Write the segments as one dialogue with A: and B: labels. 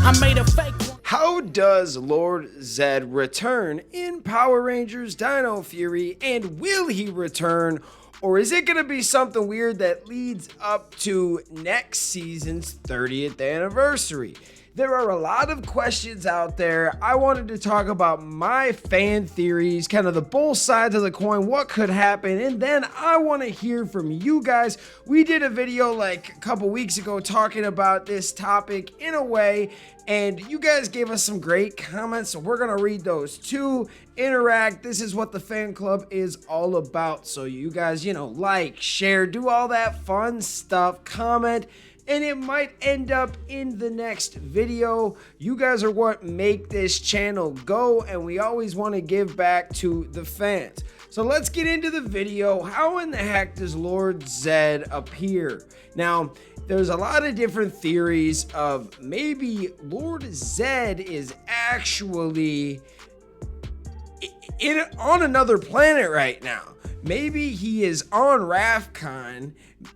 A: I made a fake one.
B: How does Lord Zedd return in Power Rangers Dino Fury, and will he return, or is it going to be something weird that leads up to next season's 30th anniversary? There are a lot of questions out there. I wanted to talk about my fan theories, kind of the both sides of the coin, what could happen, and then I want to hear from you guys. We did a video like a couple weeks ago talking about this topic in a way, and you guys gave us some great comments, so we're going to read those too, interact. This is what the fan club is all about. So you guys, like, share, do all that fun stuff, comment, and it might end up in the next video. You guys are what make this channel go, and we always want to give back to the fans. So let's get into the video. How in the heck does Lord Zedd appear? Now, there's a lot of different theories of maybe Lord Zedd is actually on another planet right now. Maybe he is on Rafcon.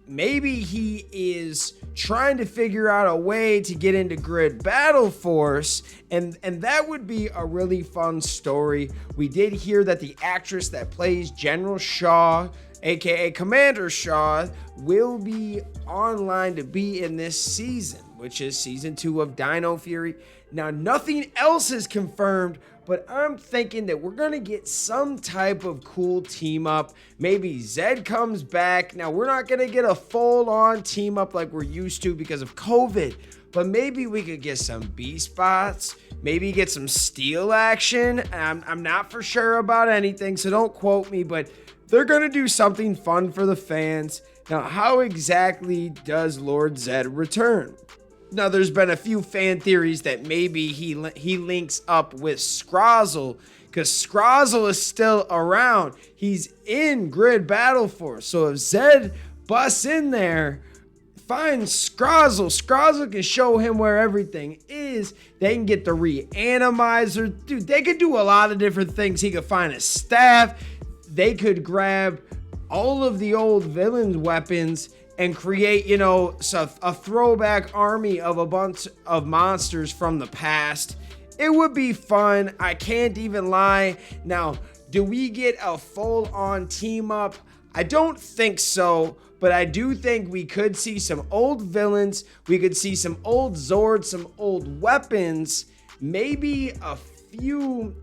B: Maybe he is trying to figure out a way to get into Grid Battle Force, and that would be a really fun story. We did hear that the actress that plays General Shaw, aka Commander Shaw, will be online to be in this season, which is season 2 of Dino Fury. Now, nothing else is confirmed, but I'm thinking that we're going to get some type of cool team up. Maybe Zedd comes back. Now, we're not going to get a full-on team up like we're used to because of COVID, but maybe we could get some B-spots, maybe get some steel action. I'm not for sure about anything, so don't quote me, but they're going to do something fun for the fans. Now, how exactly does Lord Zedd return? Now, there's been a few fan theories that maybe he links up with Scrozzle, because Scrozzle is still around. He's in Grid Battle Force. So if Zedd busts in there, finds Scrozzle can show him where everything is. They can get the reanimizer. Dude, they could do a lot of different things. He could find a staff. They could grab all of the old villains' weapons and create, a throwback army of a bunch of monsters from the past. It would be fun. I can't even lie. Now, do we get a full-on team up? I don't think so, but I do think we could see some old villains. We could see some old Zords, some old weapons, maybe a few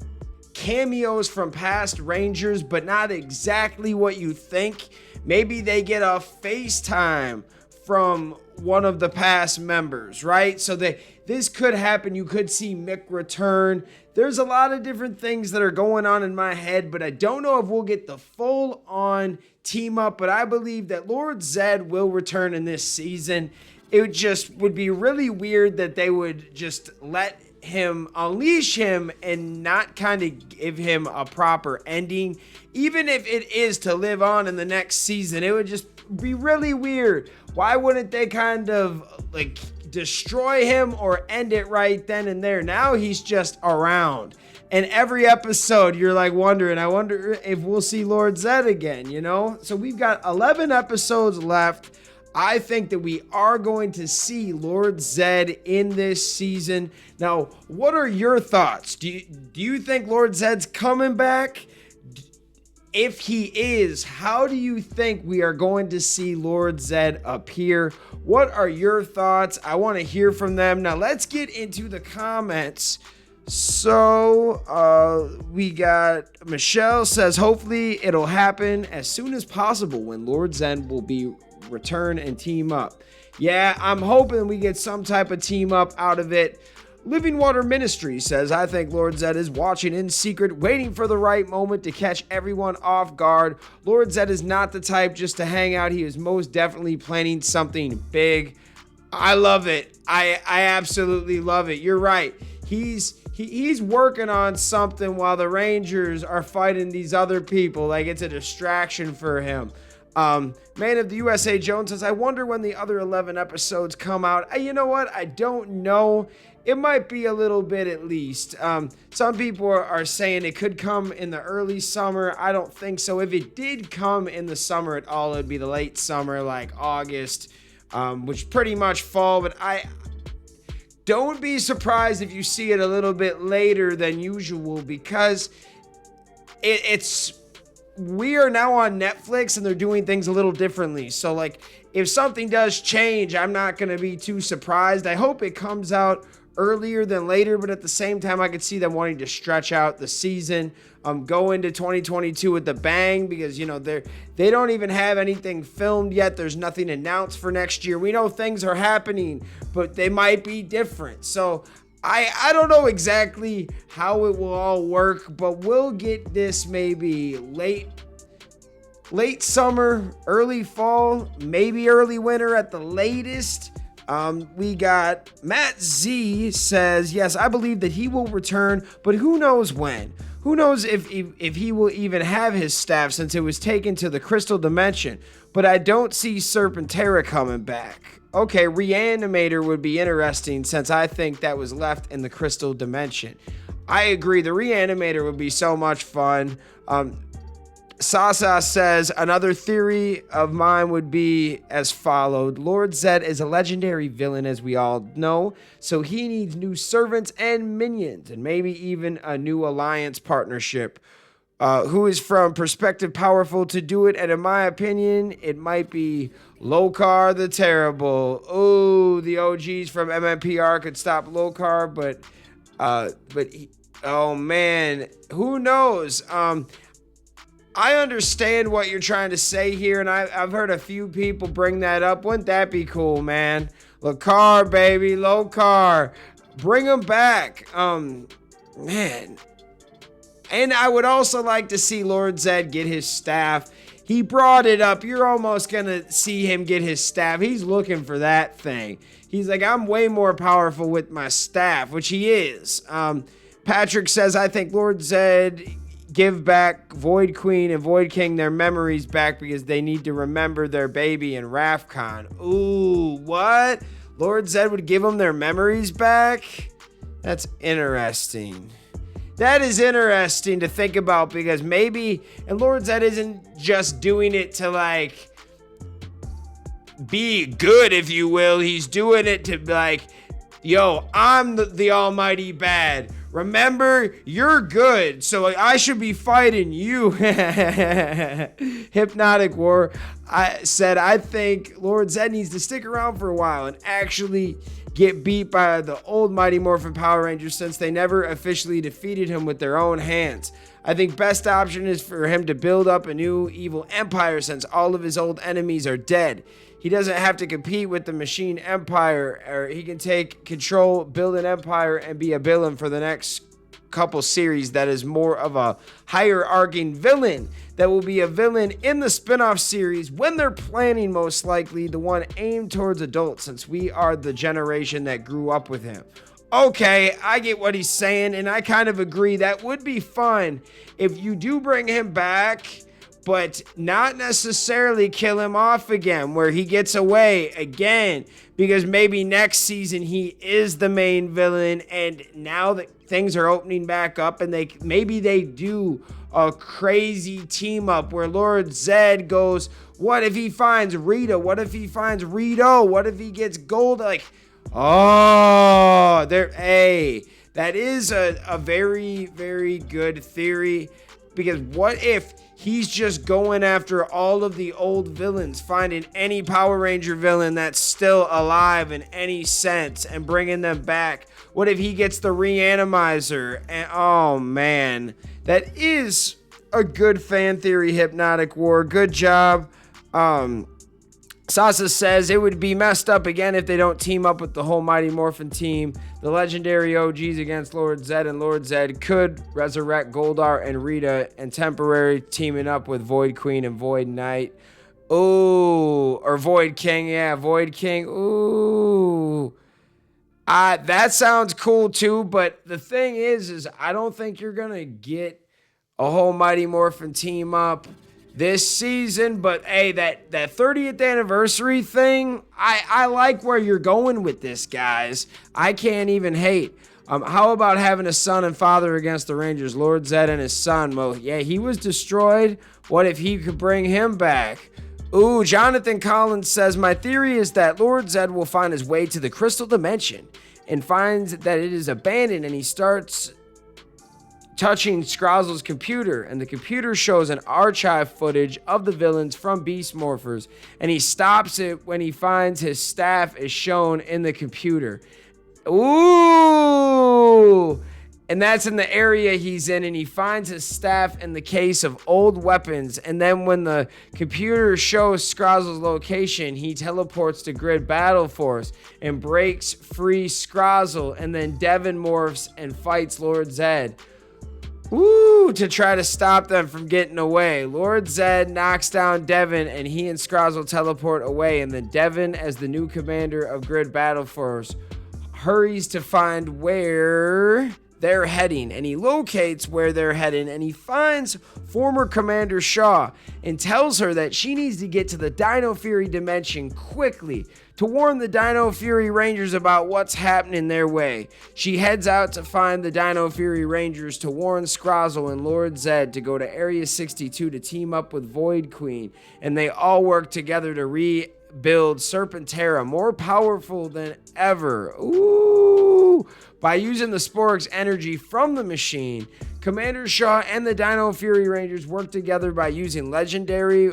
B: cameos from past Rangers, but not exactly what you think. Maybe they get a FaceTime from one of the past members, right? So this could happen. You could see Mick return. There's a lot of different things that are going on in my head, but I don't know if we'll get the full-on team up, but I believe that Lord Zedd will return in this season. It would be really weird that they would just unleash him and not kind of give him a proper ending. Even if it is to live on in the next season, it would just be really weird. Why wouldn't they kind of like destroy him or end it right then and there? Now he's just around, and every episode you're like wondering, I wonder if we'll see Lord Zedd again, So we've got 11 episodes left. I think that we are going to see Lord Zedd in this season. Now, what are your thoughts? Do you think Lord Zedd's coming back? If he is, how do you think we are going to see Lord Zedd appear? What are your thoughts? I want to hear from them. Now, let's get into the comments. So, we got Michelle says, hopefully it'll happen as soon as possible when Lord Zedd will be return and team up. Yeah, I'm hoping we get some type of team up out of it. Living Water Ministry says, I think Lord Zedd is watching in secret, waiting for the right moment to catch everyone off guard. Lord Zedd is not the type just to hang out. He is most definitely planning something big. I love it. I absolutely love it. You're right. He's working on something while the Rangers are fighting these other people. Like, it's a distraction for him. Man of the USA Jones says, I wonder when the other 11 episodes come out. You know what? I don't know. It might be a little bit at least. Some people are saying it could come in the early summer. I don't think so. If it did come in the summer at all, it'd be the late summer, like August, which pretty much fall. But don't be surprised if you see it a little bit later than usual, because we are now on Netflix and they're doing things a little differently. So like, if something does change, I'm not going to be too surprised. I hope it comes out earlier than later, but at the same time, I could see them wanting to stretch out the season, go into 2022 with the bang, because, you know, they don't even have anything filmed yet. There's nothing announced for next year. We know things are happening, but they might be different. So I don't know exactly how it will all work, but we'll get this maybe late summer, early fall, maybe early winter at the latest. We got Matt Z says, yes, I believe that he will return, but who knows when? Who knows if he will even have his staff, since it was taken to the Crystal Dimension. But I don't see Serpentera coming back. Okay, Reanimator would be interesting, since I think that was left in the Crystal Dimension. I agree, the Reanimator would be so much fun. Sasa says, another theory of mine would be as followed. Lord Zedd is a legendary villain, as we all know, so he needs new servants and minions, and maybe even a new alliance partnership. Who is from perspective powerful to do it? And in my opinion, it might be Lokar the Terrible. Oh, the OGs from MMPR could stop Lokar, but oh man, who knows? I understand what you're trying to say here, and I've heard a few people bring that up. Wouldn't that be cool, man? Lokar, baby, Lokar. Bring him back. Man. And I would also like to see Lord Zedd get his staff. He brought it up. You're almost going to see him get his staff. He's looking for that thing. He's like, I'm way more powerful with my staff, which he is. Patrick says, I think Lord Zedd give back Void Queen and Void King their memories back, because they need to remember their baby in Rafkon. Ooh, what? Lord Zedd would give them their memories back? That's interesting. That is interesting to think about, because maybe, and Lord Zedd isn't just doing it to like be good, if you will. He's doing it to like, yo, I'm the almighty bad. Remember, you're good, so I should be fighting you. Hypnotic War said, I think Lord Zedd needs to stick around for a while and actually get beat by the old Mighty Morphin Power Rangers, since they never officially defeated him with their own hands. I think best option is for him to build up a new evil empire, since all of his old enemies are dead. He doesn't have to compete with the Machine Empire, or he can take control, build an empire, and be a villain for the next couple series that is more of a hierarching villain that will be a villain in the spin-off series when they're planning, most likely the one aimed towards adults, since we are the generation that grew up with him. Okay, I get what he's saying, and I kind of agree. That would be fun if you do bring him back, but not necessarily kill him off again, where he gets away again, because maybe next season he is the main villain, and now that things are opening back up, and maybe they do a crazy team up where Lord Zedd goes, what if he finds Rita? What if he finds Rito? What if he gets gold? Like, oh, that is a very, very good theory, because what if he's just going after all of the old villains, finding any Power Ranger villain that's still alive in any sense and bringing them back? What if he gets the Reanimizer? And oh man, that is a good fan theory, Hypnotic War. Good job. Sasa says it would be messed up again if they don't team up with the whole Mighty Morphin team. The legendary OGs against Lord Zedd, and Lord Zedd could resurrect Goldar and Rita, and temporary teaming up with Void Queen and Void Knight. Ooh, or Void King. Yeah, Void King. Ooh. That sounds cool too, but the thing is I don't think you're going to get a whole Mighty Morphin team up this season. But hey, that 30th anniversary thing, I like where you're going with this, guys. I can't even hate. How about having a son and father against the Rangers? Lord Zedd and his son. Well, yeah, he was destroyed. What if he could bring him back? Ooh, Jonathan Collins says, my theory is that Lord Zedd will find his way to the Crystal Dimension and finds that it is abandoned, and he starts touching Scrozzle's computer, and the computer shows an archive footage of the villains from Beast Morphers, and he stops it when he finds his staff is shown in the computer. Ooh! And that's in the area he's in, and he finds his staff in the case of old weapons. And then when the computer shows Scrozzle's location, he teleports to Grid Battle Force and breaks free Scrozzle, and then Devin morphs and fights Lord Zedd. Ooh, to try to stop them from getting away. Lord Zedd knocks down Devin, and he and Scrozzle teleport away, and then Devin, as the new commander of Grid Battle Force, hurries to find where they're heading, and he locates where they're heading, and he finds former Commander Shaw and tells her that she needs to get to the Dino Fury dimension quickly to warn the Dino Fury Rangers about what's happening their way. She heads out to find the Dino Fury Rangers to warn Scrozzle and Lord Zedd to go to Area 62 to team up with Void Queen, and they all work together to rebuild Serpentera, more powerful than ever. Ooh! By using the Spork's energy from the machine, Commander Shaw and the Dino Fury Rangers work together by using legendary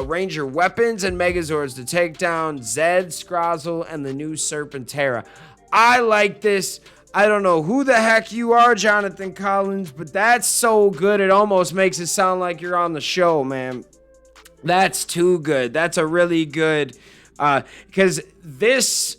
B: Ranger weapons and Megazords to take down Zedd, Scrozzle, and the new Serpentera. I like this. I don't know who the heck you are, Jonathan Collins, but that's so good it almost makes it sound like you're on the show, man. That's too good. That's a really good, because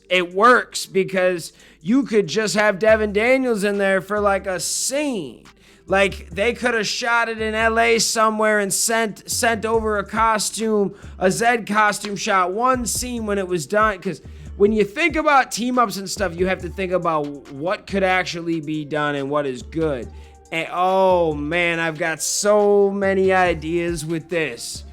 B: it works because you could just have Devin Daniels in there for like a scene. Like they could have shot it in LA somewhere and sent over a Zedd costume shot, one scene when it was done. Because when you think about team ups and stuff, you have to think about what could actually be done and what is good. And oh man, I've got so many ideas with this.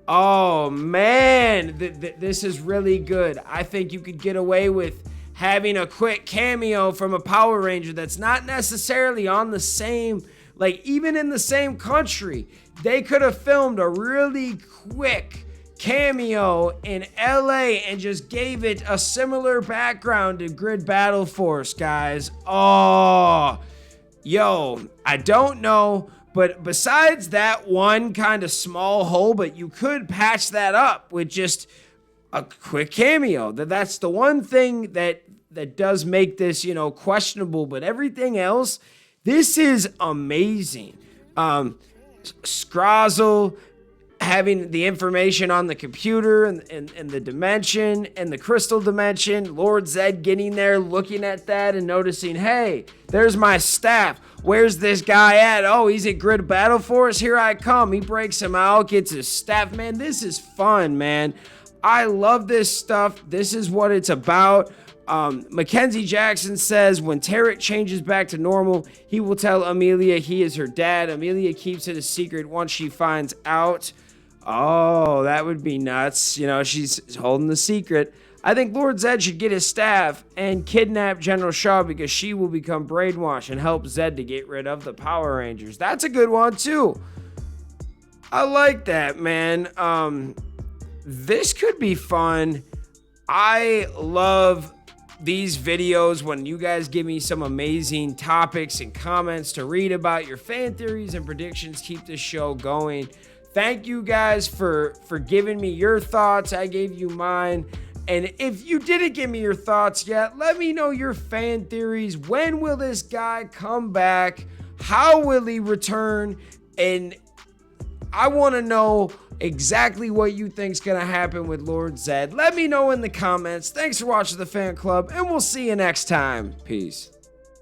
B: Oh man, this is really good. I think you could get away with having a quick cameo from a Power Ranger that's not necessarily on the same, like even in the same country. They could have filmed a really quick cameo in LA and just gave it a similar background to Grid Battle Force, guys. Oh, yo, I don't know. But besides that one kind of small hole, but you could patch that up with just a quick cameo. That's the one thing that does make this, questionable. But everything else, this is amazing. Scrozzle having the information on the computer and the dimension and the crystal dimension. Lord Zedd getting there, looking at that and noticing, hey, there's my staff. Where's this guy at? Oh, he's at Grid Battle Force. Here I come. He breaks him out, gets his staff. Man, this is fun, man. I love this stuff. This is what it's about. Mackenzie Jackson says when Tarek changes back to normal, he will tell Amelia he is her dad. Amelia keeps it a secret once she finds out. Oh, that would be nuts. She's holding the secret. I think Lord Zedd should get his staff and kidnap General Shaw because she will become brainwashed and help Zedd to get rid of the Power Rangers. That's a good one, too. I like that, man. This could be fun. I love these videos when you guys give me some amazing topics and comments to read about your fan theories and predictions. Keep this show going. Thank you guys for giving me your thoughts. I gave you mine. And if you didn't give me your thoughts yet, let me know your fan theories. When will this guy come back? How will he return? And I want to know exactly what you think's going to happen with Lord Zedd. Let me know in the comments. Thanks for watching the fan club, and we'll see you next time. Peace.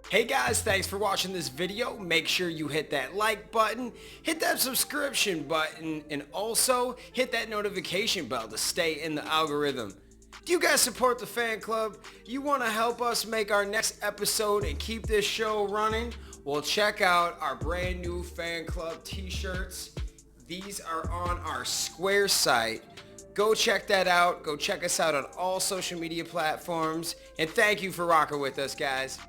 B: Hey guys, thanks for watching this video. Make sure you hit that like button, hit that subscription button, and also hit that notification bell to stay in the algorithm. Do you guys support the fan club? You want to help us make our next episode and keep this show running? Well, check out our brand new fan club t-shirts. These are on our Square site. Go check that out. Go check us out on all social media platforms. And thank you for rocking with us, guys.